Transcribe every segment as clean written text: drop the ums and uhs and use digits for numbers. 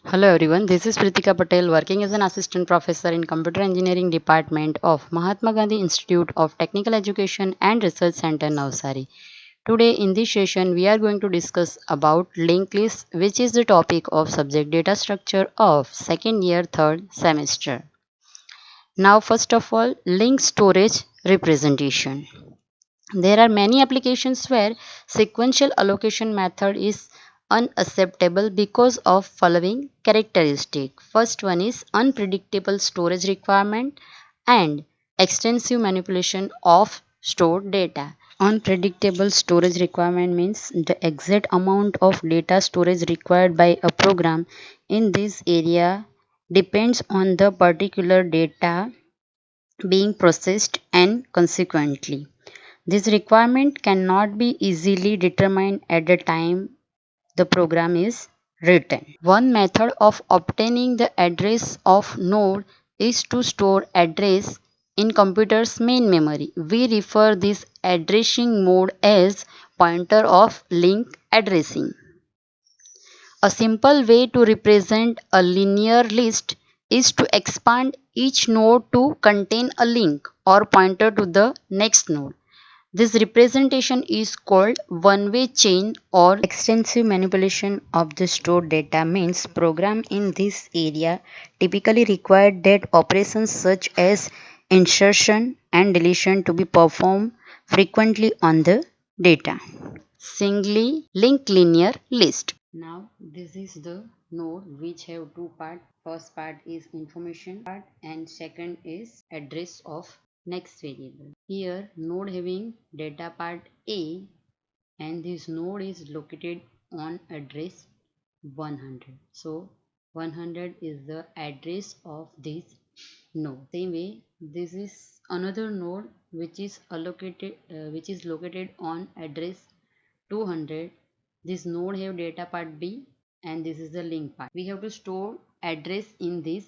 Hello everyone, this is Pritika Patel working as an assistant professor in Computer Engineering Department of Mahatma Gandhi Institute of Technical Education and Research Center Navsari. Today in this session we are going to discuss about linked list, which is the topic of subject data structure of second year third semester. Now first of all, linked storage representation. There are many applications where sequential allocation method is unacceptable because of following characteristic. First one is unpredictable storage requirement and extensive manipulation of stored data. Unpredictable storage requirement means the exact amount of data storage required by a program in this area depends on the particular data being processed and consequently this requirement cannot be easily determined at the time the program is written. One method of obtaining the address of node is to store address in computer's main memory. We refer this addressing mode as pointer of link addressing. A simple way to represent a linear list is to expand each node to contain a link or pointer to the next node. This representation is called one-way chain or extensive manipulation of the stored data means program in this area typically require that operations such as insertion and deletion to be performed frequently on the data. Singly linked linear list. Now this is the node which have two parts. First part is information part and second is address of next variable. Here node having data part A and this node is located on address 100. So 100 is the address of this node. Same way this is another node which is located on address 200. This node have data part B and this is the link part. We have to store address in this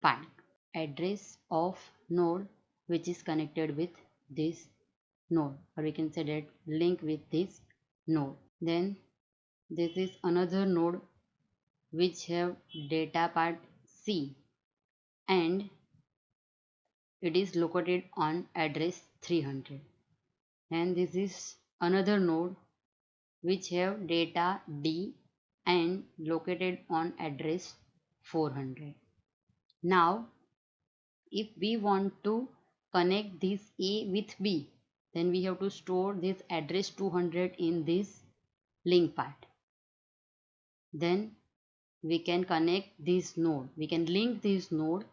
part. Address of node which is connected with this node, or we can say that link with this node. Then this is another node which have data part C and it is located on address 300. And this is another node which have data D and located on address 400. Now if we want to connect this A with B, then we have to store this address 200 in this link part. Then we can connect this node. We can link this node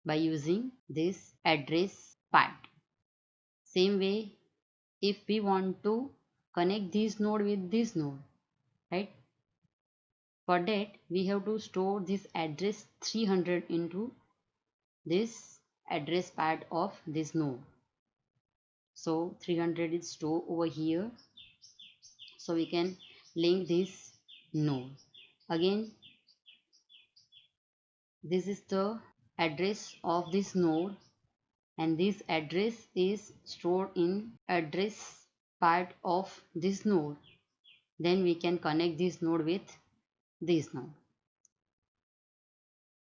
by using this address part. Same way, if we want to connect this node with this node, right? For that, we have to store this address 300 into this address part of this node. So 300 is stored over here. So we can link this node. Again, this is the address of this node and this address is stored in address part of this node. Then we can connect this node with this node.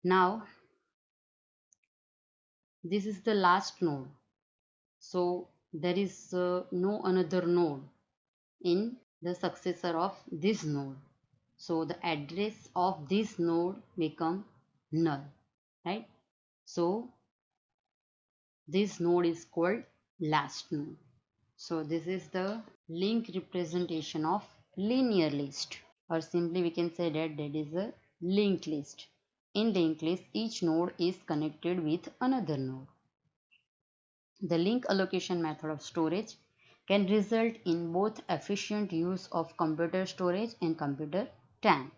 Now this is the last node, so there is no another node in the successor of this node, so the address of this node become null, right? So this node is called last node. So this is the link representation of linear list, or simply we can say that is a linked list. In linked list, each node is connected with another node. The link allocation method of storage can result in both efficient use of computer storage and computer time.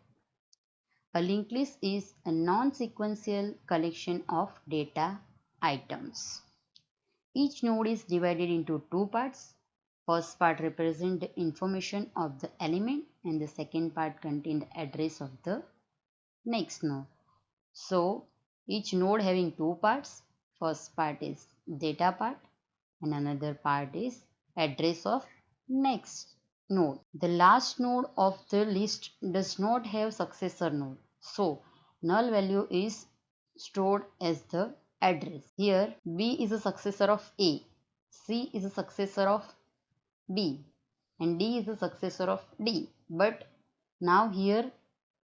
A linked list is a non-sequential collection of data items. Each node is divided into two parts. First part represents the information of the element and the second part contains the address of the next node. So each node having two parts. First part is data part and another part is address of next node. The last node of the list does not have successor node. So null value is stored as the address. Here B is a successor of A, C is a successor of B, and D is a successor of D. But now here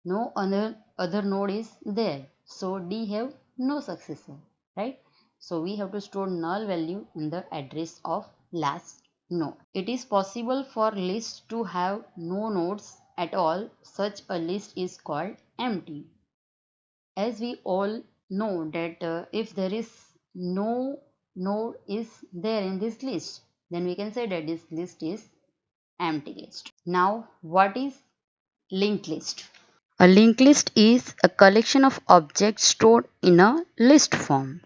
no other node is there, so D have no successor, right? So we have to store null value in the address of last node. It is possible for list to have no nodes at all. Such a list is called empty. As we all know that if there is no node is there in this list, then we can say that this list is empty list. Now what is linked list? A linked list is a collection of objects stored in a list form.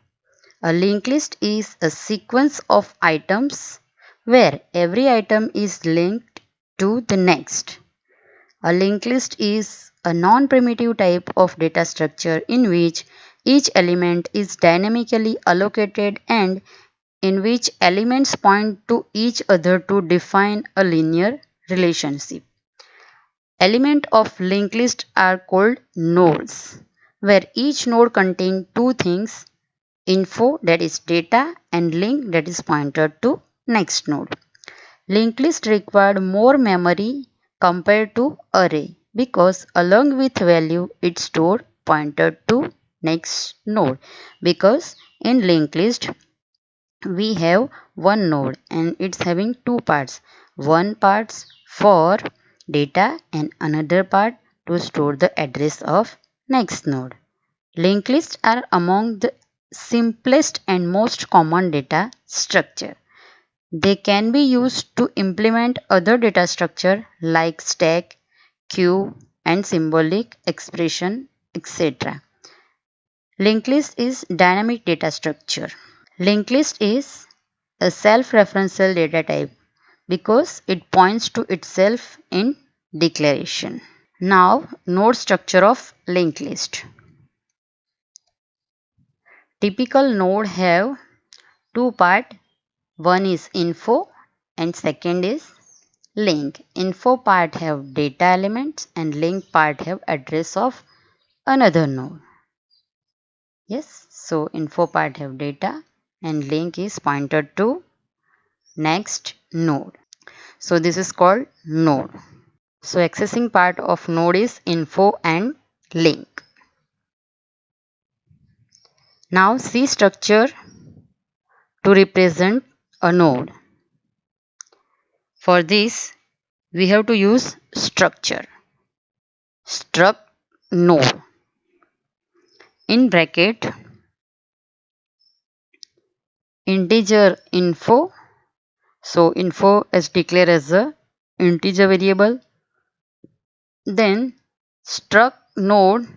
A linked list is a sequence of items where every item is linked to the next. A linked list is a non-primitive type of data structure in which each element is dynamically allocated and in which elements point to each other to define a linear relationship. Elements of linked list are called nodes, where each node contains two things: info, that is data, and link, that is pointed to next node. Linked list required more memory compared to array because along with value it stored pointed to next node, because in linked list we have one node and it's having two parts, one part for data and another part to store the address of next node. Linked lists are among the simplest and most common data structure. They can be used to implement other data structure like stack, queue, and symbolic expression, etc. Linked list is dynamic data structure. Linked list is a self-referential data type because it points to itself in declaration. Now, node structure of linked list. Typical node have two parts. One is info and second is link. Info part have data elements and link part have address of another node. Yes, so info part have data and link is pointed to next node. So this is called node. So accessing part of node is info and link. Now see structure to represent a node. For this we have to use structure. Struct node in bracket integer info. So info is declared as a integer variable. Then struct node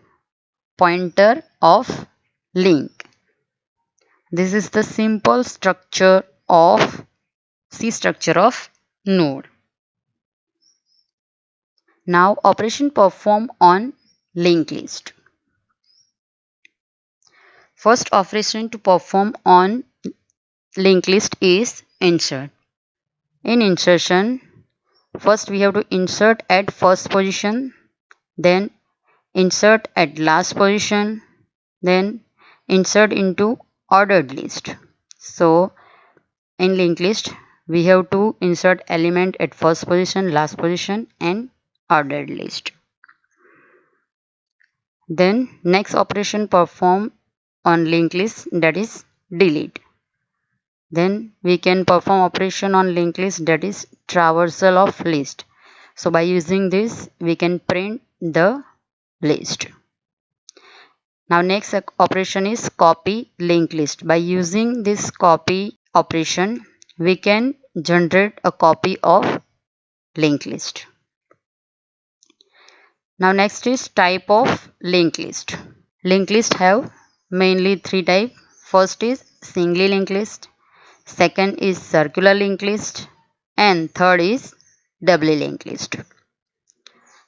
pointer of link. This is the simple structure of C structure of node. Now operation performed on linked list. First operation to perform on linked list is insert. In insertion, first we have to insert at first position, then insert at last position, then insert into ordered list. So in linked list we have to insert element at first position, last position and ordered list. Then next operation perform on linked list, that is delete. Then we can perform operation on linked list, that is traversal of list. So by using this we can print the list. Now next operation is copy linked list. By using this copy operation we can generate a copy of linked list. Now next is type of linked list. Linked list have mainly three types. First is singly linked list, second is circular linked list, and third is doubly linked list.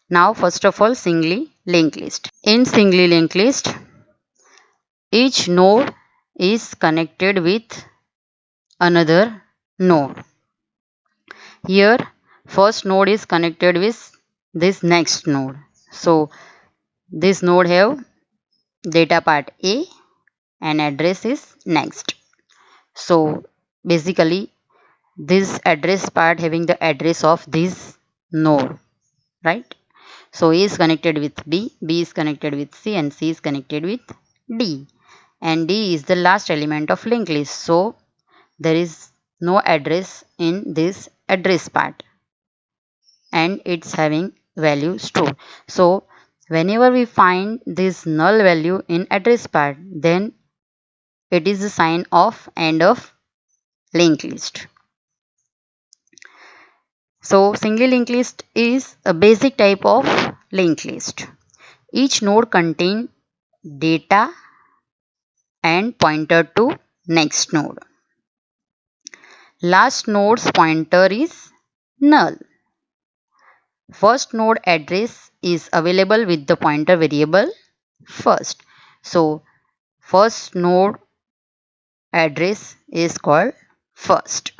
Now first of all singly linked list. In singly linked list each node is connected with another node. Here first node is connected with this next node. So this node have data part A and address is next. So basically this address part having the address of this node, right? So A is connected with B, B is connected with C, and C is connected with D. And D is the last element of linked list. So there is no address in this address part and it's having value stored. So whenever we find this null value in address part, then it is a sign of end of linked list. So single linked list is a basic type of linked list. Each node contains data and pointer to next node. Last node's pointer is null. First node address is available with the pointer variable first. So first node address is called first.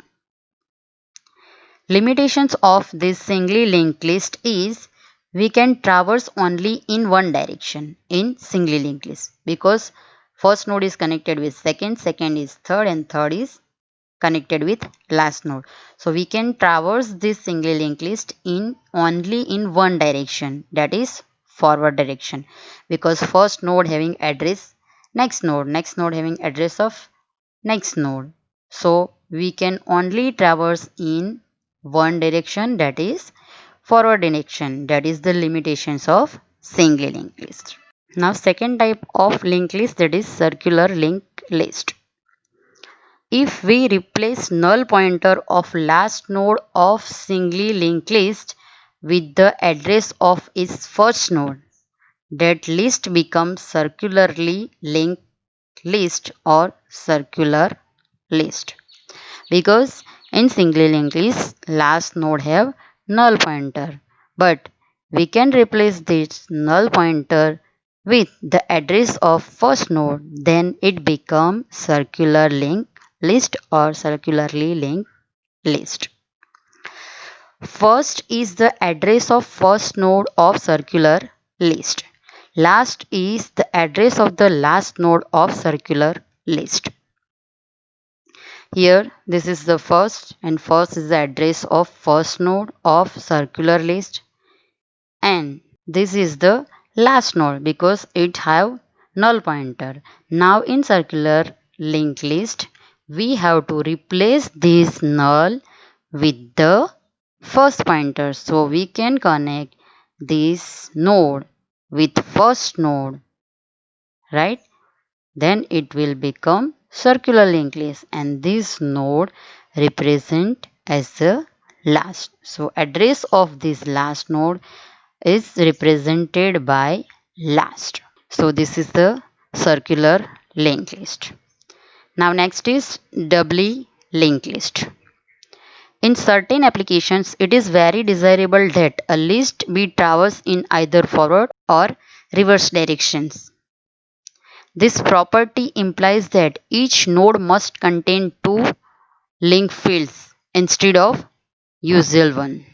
Limitations of this singly linked list is we can traverse only in one direction in singly linked list because first node is connected with second, second is third, and third is connected with last node. So we can traverse this singly linked list in only in one direction, that is forward direction, because first node having address next node having address of next node. So we can only traverse in one direction, that is forward direction. That is the limitations of single linked list. Now second type of linked list, that is circular linked list. If we replace null pointer of last node of singly linked list with the address of its first node, that list becomes circularly linked list or circular list. Because in singly linked list last node have null pointer, but we can replace this null pointer with the address of first node, then it becomes circular linked list or circularly linked list. First is the address of first node of circular list. Last is the address of the last node of circular list. Here this is the first, and first is the address of first node of circular list, and this is the last node because it have null pointer. Now in circular linked list we have to replace this null with the first pointer, so we can connect this node with first node, right? Then it will become circular linked list, and this node represent as the last. So address of this last node is represented by last. So this is the circular linked list. Now next is doubly linked list. In certain applications, it is very desirable that a list be traversed in either forward or reverse directions. This property implies that each node must contain two link fields instead of usual one.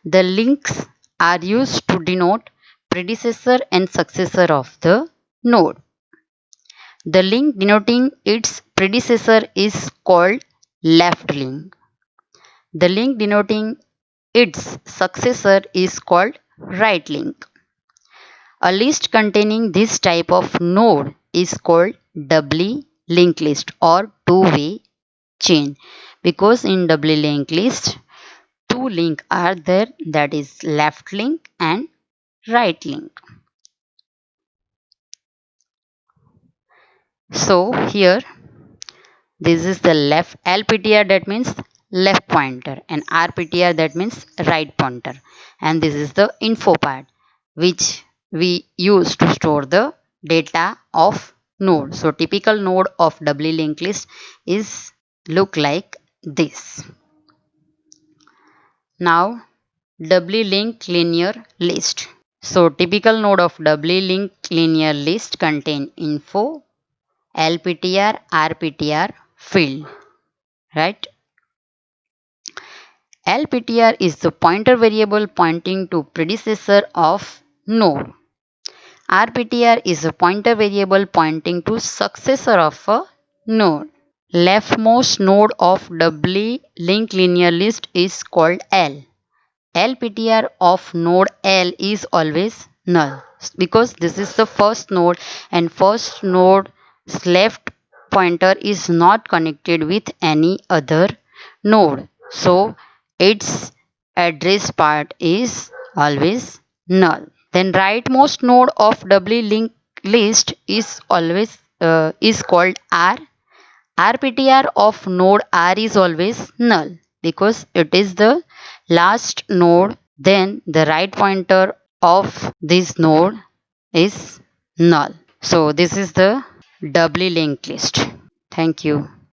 The links are used to denote predecessor and successor of the node. The link denoting its predecessor is called left link. The link denoting its successor is called right link. A list containing this type of node is called doubly linked list or two-way chain, because in doubly linked list two links are there, that is left link and right link. So here this is the left LPTR, that means left pointer, and RPTR, that means right pointer, and this is the info part which we use to store the data of node. So typical node of doubly linked list is look like this. Now doubly linked linear list. So typical node of doubly linked linear list contain info, LPTR, RPTR field, right? LPTR is the pointer variable pointing to predecessor of node. RPTR is a pointer variable pointing to successor of a node. Leftmost node of doubly linked linear list is called L. LPTR of node L is always null because this is the first node and first node's left pointer is not connected with any other node. So its address part is always null. Then rightmost node of doubly linked list is always is called R. RPTR of node R is always null because it is the last node, then the right pointer of this node is null. So this is the doubly linked list. Thank you.